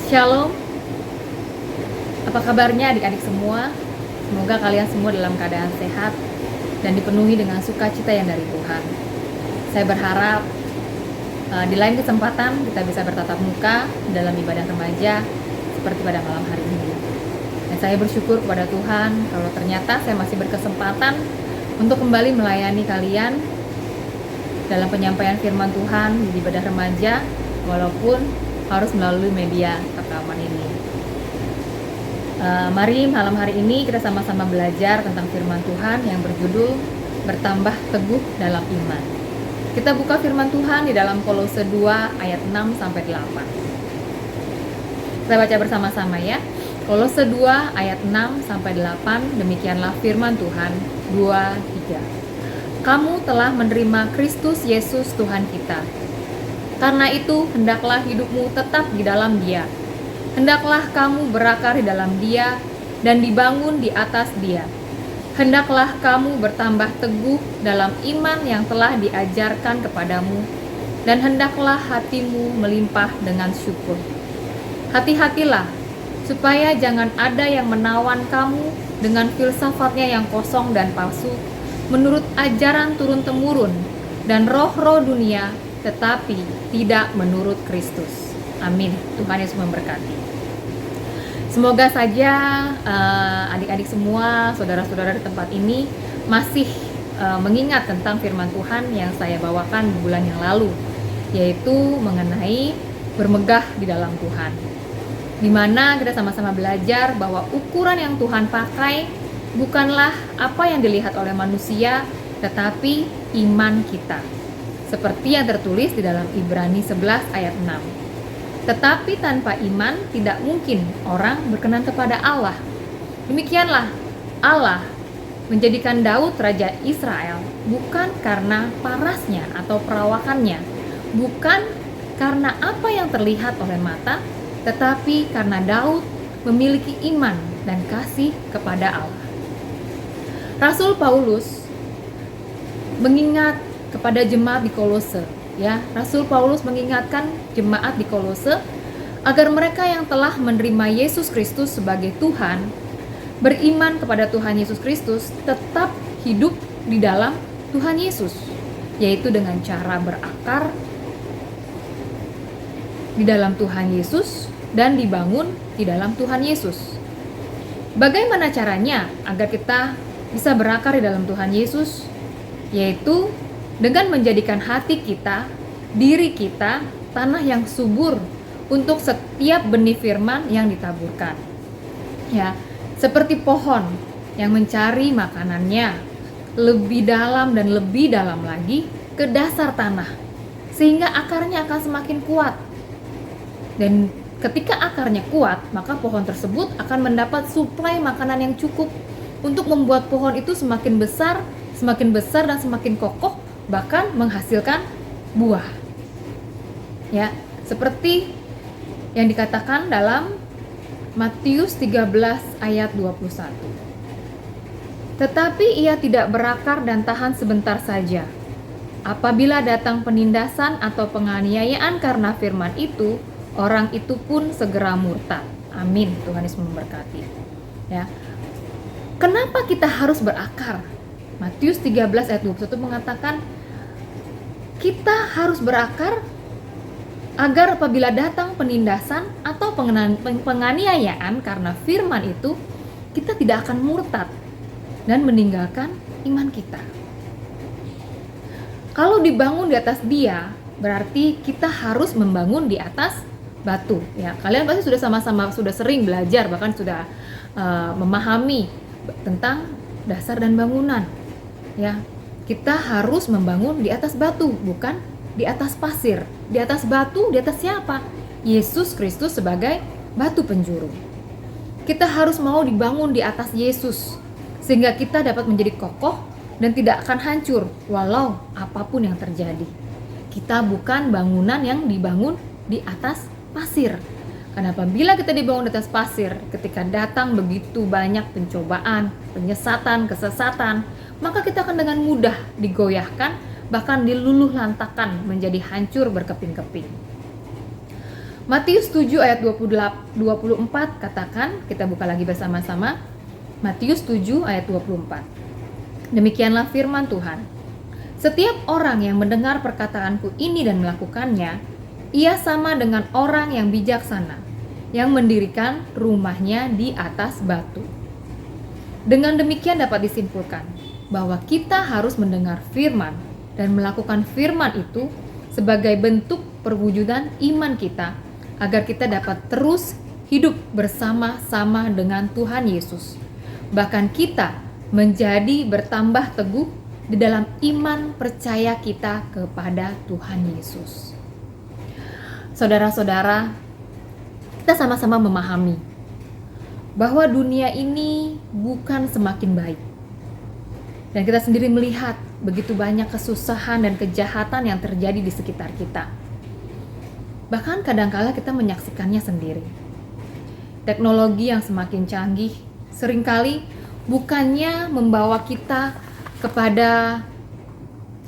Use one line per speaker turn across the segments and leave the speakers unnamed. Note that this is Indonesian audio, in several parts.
Shalom, apa kabarnya adik-adik semua? Semoga kalian semua dalam keadaan sehat dan dipenuhi dengan sukacita yang dari Tuhan. Saya berharap di lain kesempatan kita bisa bertatap muka dalam ibadah remaja seperti pada malam hari ini. Dan saya bersyukur kepada Tuhan kalau ternyata saya masih berkesempatan untuk kembali melayani kalian dalam penyampaian firman Tuhan di ibadah remaja, walaupun harus melalui media rekaman ini. Mari malam hari ini kita sama-sama belajar tentang firman Tuhan yang berjudul Bertambah Teguh dalam Iman. Kita buka firman Tuhan di dalam Kolose 2 ayat 6 sampai 8. Kita baca bersama-sama ya. Kolose 2 ayat 6 sampai 8, demikianlah firman Tuhan. 2, 3. Kamu telah menerima Kristus Yesus Tuhan kita. Karena itu, hendaklah hidupmu tetap di dalam Dia. Hendaklah kamu berakar di dalam Dia dan dibangun di atas Dia. Hendaklah kamu bertambah teguh dalam iman yang telah diajarkan kepadamu, dan hendaklah hatimu melimpah dengan syukur. Hati-hatilah, supaya jangan ada yang menawan kamu dengan filsafatnya yang kosong dan palsu, menurut ajaran turun-temurun dan roh-roh dunia, tetapi tidak menurut Kristus. Amin. Tuhan Yesus memberkati. Semoga saja adik-adik semua, saudara-saudara di tempat ini masih mengingat tentang firman Tuhan yang saya bawakan bulan yang lalu, yaitu mengenai bermegah di dalam Tuhan. Di mana kita sama-sama belajar bahwa ukuran yang Tuhan pakai bukanlah apa yang dilihat oleh manusia, tetapi iman kita. Seperti yang tertulis di dalam Ibrani 11 ayat 6. Tetapi tanpa iman tidak mungkin orang berkenan kepada Allah. Demikianlah Allah menjadikan Daud raja Israel bukan karena parasnya atau perawakannya, bukan karena apa yang terlihat oleh mata, tetapi karena Daud memiliki iman dan kasih kepada Allah. Rasul Paulus mengingat kepada jemaat di Kolose, ya. Rasul Paulus mengingatkan jemaat di Kolose agar mereka yang telah menerima Yesus Kristus sebagai Tuhan, beriman kepada Tuhan Yesus Kristus, tetap hidup di dalam Tuhan Yesus, yaitu dengan cara berakar di dalam Tuhan Yesus dan dibangun di dalam Tuhan Yesus. Bagaimana caranya agar kita bisa berakar di dalam Tuhan Yesus? Yaitu dengan menjadikan hati kita, diri kita, tanah yang subur untuk setiap benih firman yang ditaburkan. Ya, seperti pohon yang mencari makanannya lebih dalam dan lebih dalam lagi ke dasar tanah, sehingga akarnya akan semakin kuat. Dan ketika akarnya kuat, maka pohon tersebut akan mendapat suplai makanan yang cukup untuk membuat pohon itu semakin besar dan semakin kokoh, bahkan menghasilkan buah. Ya, seperti yang dikatakan dalam Matius 13 ayat 21. Tetapi ia tidak berakar dan tahan sebentar saja. Apabila datang penindasan atau penganiayaan karena firman itu, orang itu pun segera murtad. Amin. Tuhan Yesus memberkati. Ya. Kenapa kita harus berakar? Matius 13 ayat 21 mengatakan kita harus berakar agar apabila datang penindasan atau penganiayaan karena firman itu, kita tidak akan murtad dan meninggalkan iman kita. Kalau dibangun di atas Dia, berarti kita harus membangun di atas batu. Ya, kalian pasti sudah sama-sama sudah sering belajar, bahkan sudah memahami tentang dasar dan bangunan. Ya, kita harus membangun di atas batu, bukan di atas pasir. Di atas batu, di atas siapa? Yesus Kristus sebagai batu penjuru. Kita harus mau dibangun di atas Yesus, sehingga kita dapat menjadi kokoh dan tidak akan hancur walau apapun yang terjadi. Kita bukan bangunan yang dibangun di atas pasir. Karena apabila kita dibangun di atas pasir, ketika datang begitu banyak pencobaan, penyesatan, kesesatan, maka kita akan dengan mudah digoyahkan, bahkan diluluh lantakan menjadi hancur berkeping-keping. Matius 7 ayat 24 katakan, kita buka lagi bersama-sama. Matius 7 ayat 24. Demikianlah firman Tuhan. Setiap orang yang mendengar perkataanku ini dan melakukannya, ia sama dengan orang yang bijaksana, yang mendirikan rumahnya di atas batu. Dengan demikian dapat disimpulkan bahwa kita harus mendengar firman dan melakukan firman itu sebagai bentuk perwujudan iman kita, agar kita dapat terus hidup bersama-sama dengan Tuhan Yesus. Bahkan kita menjadi bertambah teguh di dalam iman percaya kita kepada Tuhan Yesus. Saudara-saudara, kita sama-sama memahami bahwa dunia ini bukan semakin baik. Dan kita sendiri melihat begitu banyak kesusahan dan kejahatan yang terjadi di sekitar kita. Bahkan kadangkala kita menyaksikannya sendiri. Teknologi yang semakin canggih seringkali bukannya membawa kita kepada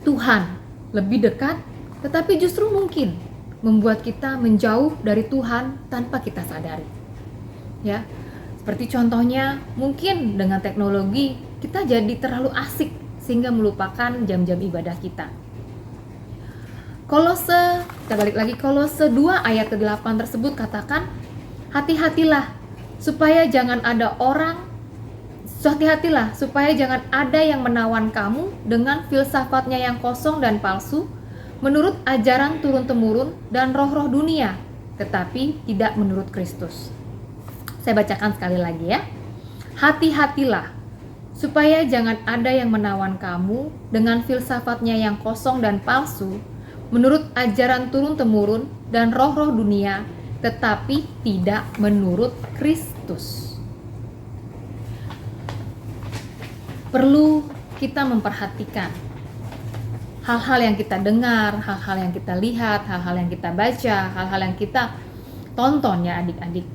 Tuhan lebih dekat, tetapi justru mungkin membuat kita menjauh dari Tuhan tanpa kita sadari. Ya, seperti contohnya mungkin dengan teknologi kita jadi terlalu asik sehingga melupakan jam-jam ibadah kita. Kita balik lagi, Kolose 2 ayat ke-8 tersebut katakan, hati-hatilah supaya jangan ada yang menawan kamu dengan filsafatnya yang kosong dan palsu, menurut ajaran turun-temurun dan roh-roh dunia, tetapi tidak menurut Kristus. Saya bacakan sekali lagi ya. Hati-hatilah supaya jangan ada yang menawan kamu dengan filsafatnya yang kosong dan palsu, menurut ajaran turun-temurun dan roh-roh dunia, tetapi tidak menurut Kristus. Perlu kita memperhatikan hal-hal yang kita dengar, hal-hal yang kita lihat, hal-hal yang kita baca, hal-hal yang kita tonton ya adik-adik.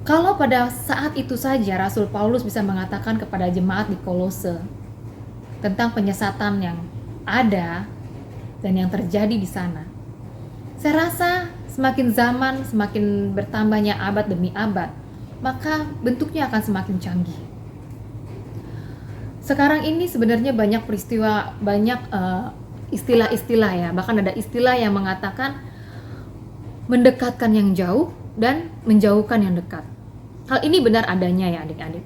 Kalau pada saat itu saja Rasul Paulus bisa mengatakan kepada jemaat di Kolose tentang penyesatan yang ada dan yang terjadi di sana, saya rasa semakin zaman, semakin bertambahnya abad demi abad, maka bentuknya akan semakin canggih. Sekarang ini sebenarnya banyak peristiwa, banyak istilah-istilah ya, bahkan ada istilah yang mengatakan mendekatkan yang jauh dan menjauhkan yang dekat. Hal ini benar adanya ya adik-adik.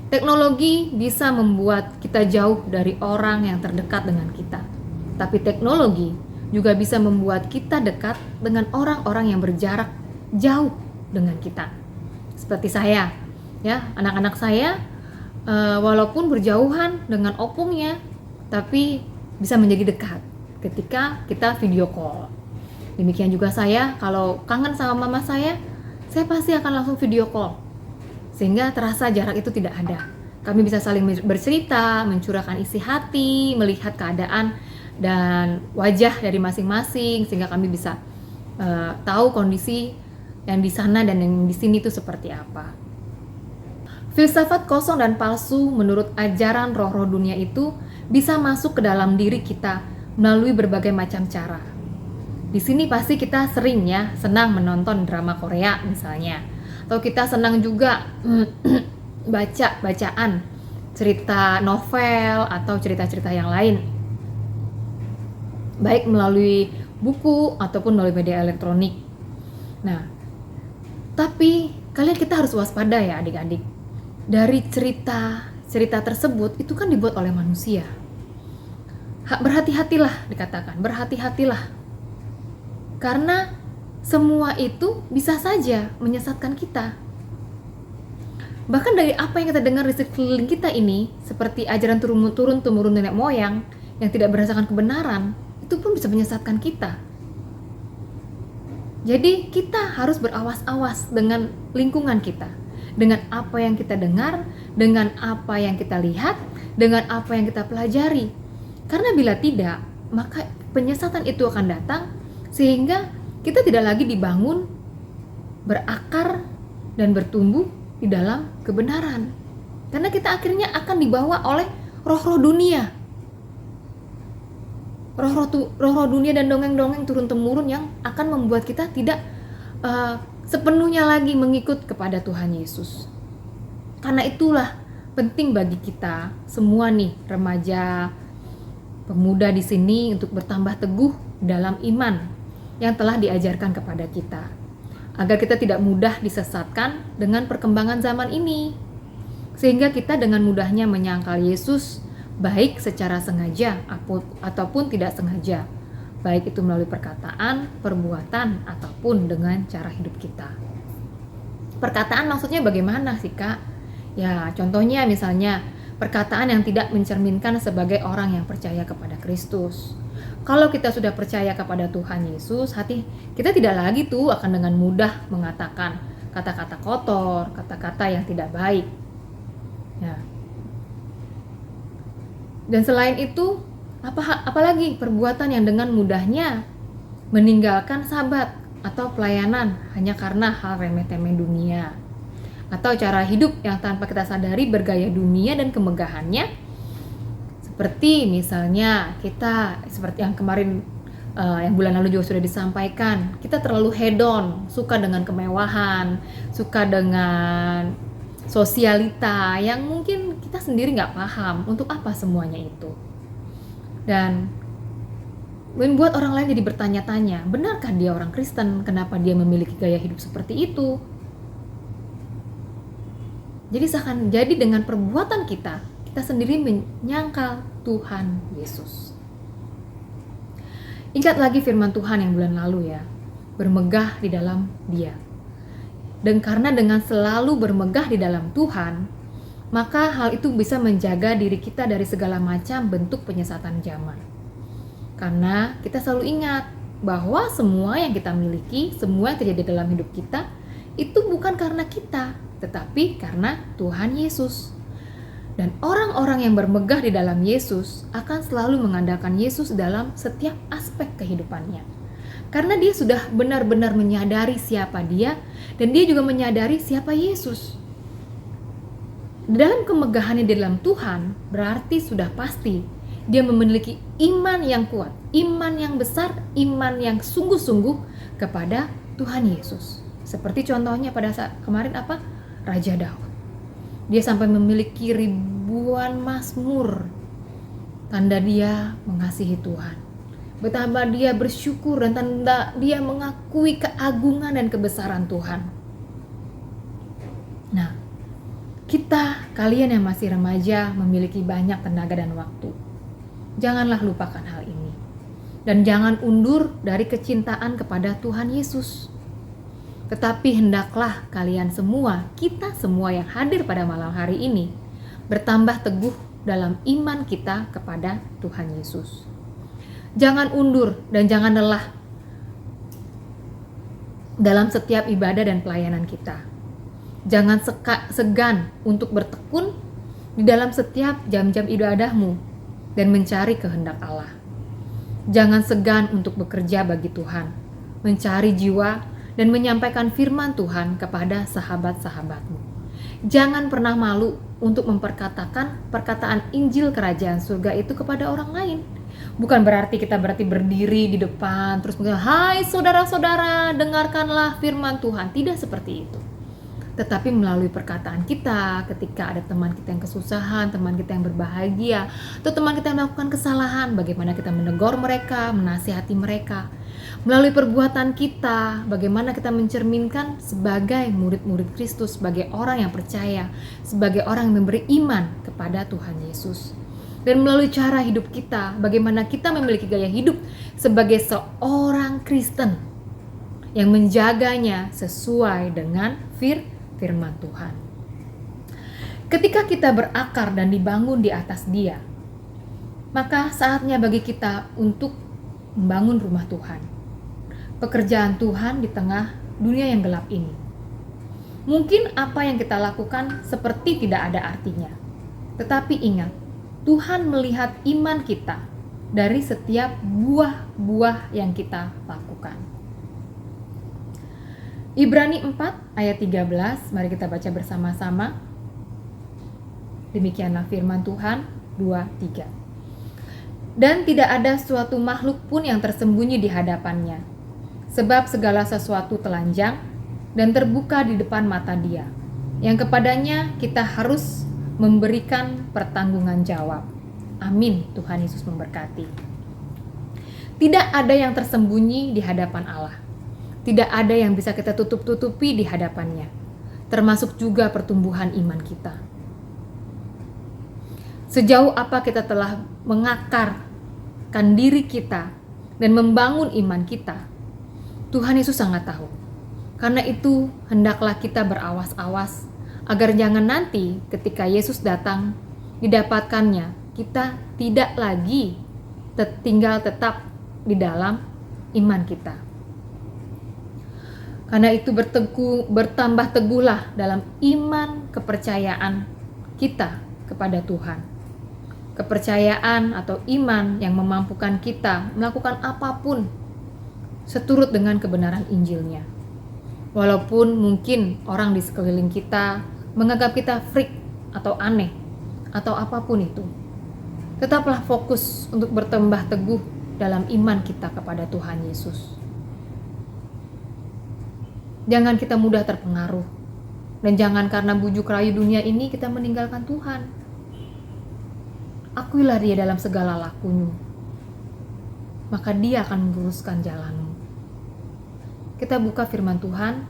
Teknologi bisa membuat kita jauh dari orang yang terdekat dengan kita. Tapi teknologi juga bisa membuat kita dekat dengan orang-orang yang berjarak jauh dengan kita. Seperti saya, ya, anak-anak saya walaupun berjauhan dengan opungnya, tapi bisa menjadi dekat ketika kita video call. Demikian juga saya, kalau kangen sama mama saya pasti akan langsung video call, sehingga terasa jarak itu tidak ada. Kami bisa saling bercerita, mencurahkan isi hati, melihat keadaan dan wajah dari masing-masing, sehingga kami bisa tahu kondisi yang di sana dan yang di sini itu seperti apa. Filsafat kosong dan palsu menurut ajaran roh-roh dunia itu bisa masuk ke dalam diri kita melalui berbagai macam cara. Di sini pasti kita sering ya senang menonton drama Korea misalnya, atau kita senang juga bacaan cerita novel atau cerita-cerita yang lain, baik melalui buku ataupun melalui media elektronik. Nah, tapi kita harus waspada ya adik-adik. Dari cerita tersebut itu kan dibuat oleh manusia. Berhati-hatilah, dikatakan, berhati-hatilah. Karena semua itu bisa saja menyesatkan kita. Bahkan dari apa yang kita dengar di sekeliling kita ini, seperti ajaran turun-temurun nenek moyang yang tidak berdasarkan kebenaran, itu pun bisa menyesatkan kita. Jadi kita harus berawas-awas dengan lingkungan kita, dengan apa yang kita dengar, dengan apa yang kita lihat, dengan apa yang kita pelajari. Karena bila tidak, maka penyesatan itu akan datang, sehingga kita tidak lagi dibangun, berakar, dan bertumbuh di dalam kebenaran. Karena kita akhirnya akan dibawa oleh roh-roh dunia. roh-roh dunia dan dongeng-dongeng turun-temurun yang akan membuat kita tidak sepenuhnya lagi mengikut kepada Tuhan Yesus. Karena itulah penting bagi kita semua nih, remaja, pemuda di sini, untuk bertambah teguh dalam iman yang telah diajarkan kepada kita, agar kita tidak mudah disesatkan dengan perkembangan zaman ini, sehingga kita dengan mudahnya menyangkal Yesus, baik secara sengaja ataupun tidak sengaja, baik itu melalui perkataan, perbuatan, ataupun dengan cara hidup kita. Perkataan maksudnya bagaimana sih, Kak? Ya, contohnya misalnya perkataan yang tidak mencerminkan sebagai orang yang percaya kepada Kristus. Kalau kita sudah percaya kepada Tuhan Yesus, hati kita tidak lagi tuh akan dengan mudah mengatakan kata-kata kotor, kata-kata yang tidak baik. Ya. Dan selain itu, apalagi perbuatan yang dengan mudahnya meninggalkan sabat atau pelayanan hanya karena hal remeh-temeh dunia, atau cara hidup yang tanpa kita sadari bergaya dunia dan kemegahannya. Seperti misalnya kita, seperti yang kemarin yang bulan lalu juga sudah disampaikan, kita terlalu hedon, suka dengan kemewahan, suka dengan sosialita yang mungkin kita sendiri nggak paham untuk apa semuanya itu, dan membuat orang lain jadi bertanya-tanya, benarkah dia orang Kristen? Kenapa dia memiliki gaya hidup seperti itu? Jadi dengan perbuatan kita sendiri menyangkal Tuhan Yesus. Ingat lagi firman Tuhan yang bulan lalu ya, bermegah di dalam Dia. Dan karena dengan selalu bermegah di dalam Tuhan, maka hal itu bisa menjaga diri kita dari segala macam bentuk penyesatan zaman. Karena kita selalu ingat bahwa semua yang kita miliki, semua yang terjadi dalam hidup kita, itu bukan karena kita, tetapi karena Tuhan Yesus. Dan orang-orang yang bermegah di dalam Yesus akan selalu mengandalkan Yesus dalam setiap aspek kehidupannya. Karena dia sudah benar-benar menyadari siapa dia, dan dia juga menyadari siapa Yesus. Dalam kemegahannya di dalam Tuhan, berarti sudah pasti dia memiliki iman yang kuat, iman yang besar, iman yang sungguh-sungguh kepada Tuhan Yesus. Seperti contohnya pada saat kemarin Raja Daud. Dia sampai memiliki ribuan mazmur, tanda dia mengasihi Tuhan. Betapa dia bersyukur dan tanda dia mengakui keagungan dan kebesaran Tuhan. Nah, kalian yang masih remaja memiliki banyak tenaga dan waktu. Janganlah lupakan hal ini. Dan jangan undur dari kecintaan kepada Tuhan Yesus. Tetapi hendaklah kalian semua, kita semua yang hadir pada malam hari ini, bertambah teguh dalam iman kita kepada Tuhan Yesus. Jangan undur dan jangan lelah dalam setiap ibadah dan pelayanan kita. Jangan segan untuk bertekun di dalam setiap jam-jam ibadahmu dan mencari kehendak Allah. Jangan segan untuk bekerja bagi Tuhan, mencari jiwa dan menyampaikan firman Tuhan kepada sahabat-sahabatmu. Jangan pernah malu untuk memperkatakan perkataan Injil Kerajaan Surga itu kepada orang lain. Bukan berarti kita berdiri di depan terus bilang, "Hai saudara-saudara, dengarkanlah firman Tuhan." Tidak seperti itu. Tetapi melalui perkataan kita, ketika ada teman kita yang kesusahan, teman kita yang berbahagia, atau teman kita yang melakukan kesalahan, bagaimana kita menegur mereka, menasihati mereka. Melalui perbuatan kita, bagaimana kita mencerminkan sebagai murid-murid Kristus, sebagai orang yang percaya, sebagai orang yang memberi iman kepada Tuhan Yesus. Dan melalui cara hidup kita, bagaimana kita memiliki gaya hidup sebagai seorang Kristen yang menjaganya sesuai dengan firman Tuhan. Ketika kita berakar dan dibangun di atas Dia, maka saatnya bagi kita untuk membangun rumah Tuhan, pekerjaan Tuhan di tengah dunia yang gelap ini. Mungkin apa yang kita lakukan seperti tidak ada artinya, tetapi ingat, Tuhan melihat iman kita dari setiap buah-buah yang kita lakukan. Ibrani 4 ayat 13, mari kita baca bersama-sama. Demikianlah firman Tuhan 2-3. Dan tidak ada suatu makhluk pun yang tersembunyi di hadapannya, sebab segala sesuatu telanjang dan terbuka di depan mata Dia, yang kepadanya kita harus memberikan pertanggungan jawab. Amin. Tuhan Yesus memberkati. Tidak ada yang tersembunyi di hadapan Allah. Tidak ada yang bisa kita tutup-tutupi di hadapannya, termasuk juga pertumbuhan iman kita. Sejauh apa kita telah mengakarkan diri kita dan membangun iman kita, Tuhan Yesus sangat tahu. Karena itu, hendaklah kita berawas-awas agar jangan nanti ketika Yesus datang didapatkannya kita tidak lagi tinggal tetap di dalam iman kita. Karena itu bertambah teguhlah dalam iman kepercayaan kita kepada Tuhan. Kepercayaan atau iman yang memampukan kita melakukan apapun seturut dengan kebenaran Injilnya. Walaupun mungkin orang di sekeliling kita menganggap kita freak atau aneh atau apapun itu, tetaplah fokus untuk bertambah teguh dalam iman kita kepada Tuhan Yesus. Jangan kita mudah terpengaruh, dan jangan karena bujuk rayu dunia ini kita meninggalkan Tuhan. Akuilah Dia dalam segala lakumu, maka Dia akan meluruskan jalanmu. Kita buka firman Tuhan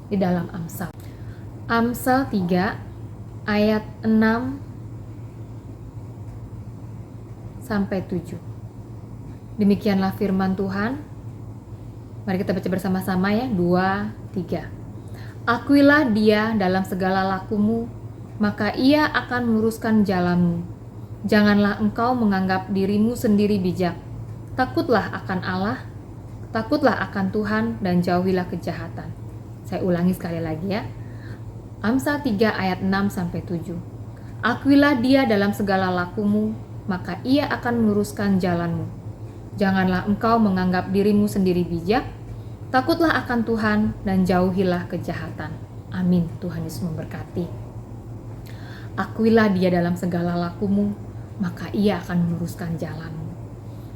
di dalam Amsal. Amsal 3 ayat 6 sampai 7. Demikianlah firman Tuhan. Mari kita baca bersama-sama ya. 2, 3. Akuilah Dia dalam segala lakumu, maka Ia akan meluruskan jalanmu. Janganlah engkau menganggap dirimu sendiri bijak. Takutlah akan Allah, takutlah akan Tuhan, dan jauhilah kejahatan. Saya ulangi sekali lagi ya. Amsal 3 ayat 6 sampai 7. Akuilah Dia dalam segala lakumu, maka Ia akan meluruskan jalanmu. Janganlah engkau menganggap dirimu sendiri bijak. Takutlah akan Tuhan, dan jauhilah kejahatan. Amin. Tuhan Yesus memberkati. Akuilah Dia dalam segala lakumu, maka Ia akan meluruskan jalanmu.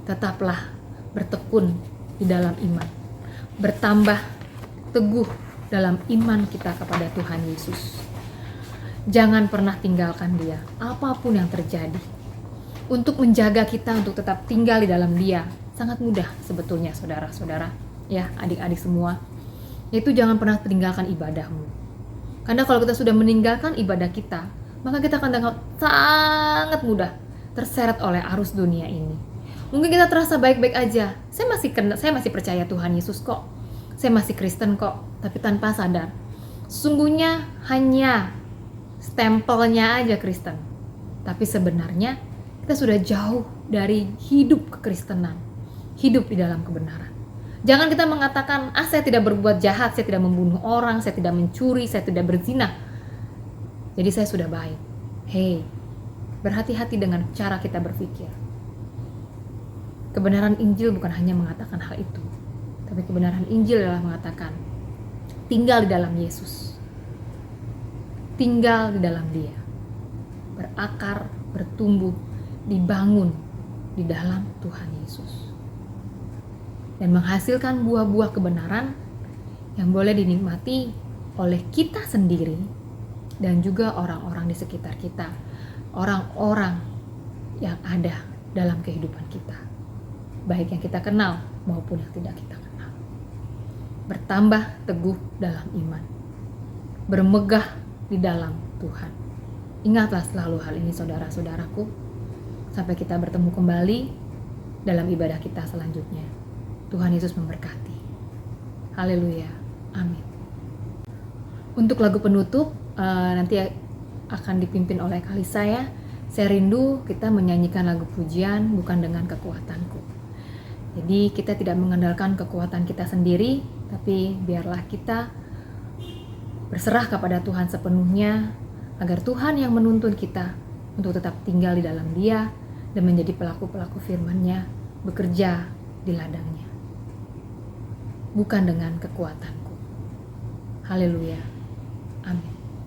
Tetaplah bertekun di dalam iman, bertambah teguh dalam iman kita kepada Tuhan Yesus. Jangan pernah tinggalkan Dia, apapun yang terjadi. Untuk menjaga kita untuk tetap tinggal di dalam Dia sangat mudah sebetulnya, saudara-saudara, ya adik-adik semua. Yaitu jangan pernah tinggalkan ibadahmu. Karena kalau kita sudah meninggalkan ibadah kita, maka kita akan sangat mudah terseret oleh arus dunia ini. Mungkin kita terasa baik-baik aja. Saya masih percaya Tuhan Yesus kok. Saya masih Kristen kok. Tapi tanpa sadar, sesungguhnya hanya stempelnya aja Kristen. Tapi sebenarnya kita sudah jauh dari hidup kekristenan, hidup di dalam kebenaran. Jangan kita mengatakan, saya tidak berbuat jahat, saya tidak membunuh orang, saya tidak mencuri, saya tidak berzina, jadi saya sudah baik. Hei, berhati-hati dengan cara kita berpikir. Kebenaran Injil bukan hanya mengatakan hal itu, tapi kebenaran Injil adalah mengatakan tinggal di dalam Yesus, tinggal di dalam Dia, berakar, bertumbuh, dibangun di dalam Tuhan Yesus, dan menghasilkan buah-buah kebenaran yang boleh dinikmati oleh kita sendiri dan juga orang-orang di sekitar kita, orang-orang yang ada dalam kehidupan kita, baik yang kita kenal maupun yang tidak kita kenal. Bertambah teguh dalam iman, bermegah di dalam Tuhan. Ingatlah selalu hal ini, saudara-saudaraku, sampai kita bertemu kembali dalam ibadah kita selanjutnya. Tuhan Yesus memberkati. Haleluya. Amin. Untuk lagu penutup nanti akan dipimpin oleh Kalisa ya. Saya rindu kita menyanyikan lagu pujian bukan dengan kekuatanku. Jadi kita tidak mengandalkan kekuatan kita sendiri, tapi biarlah kita berserah kepada Tuhan sepenuhnya, agar Tuhan yang menuntun kita untuk tetap tinggal di dalam Dia dan menjadi pelaku-pelaku firman-Nya, bekerja di ladang-Nya, bukan dengan kekuatanku. Haleluya. Amin.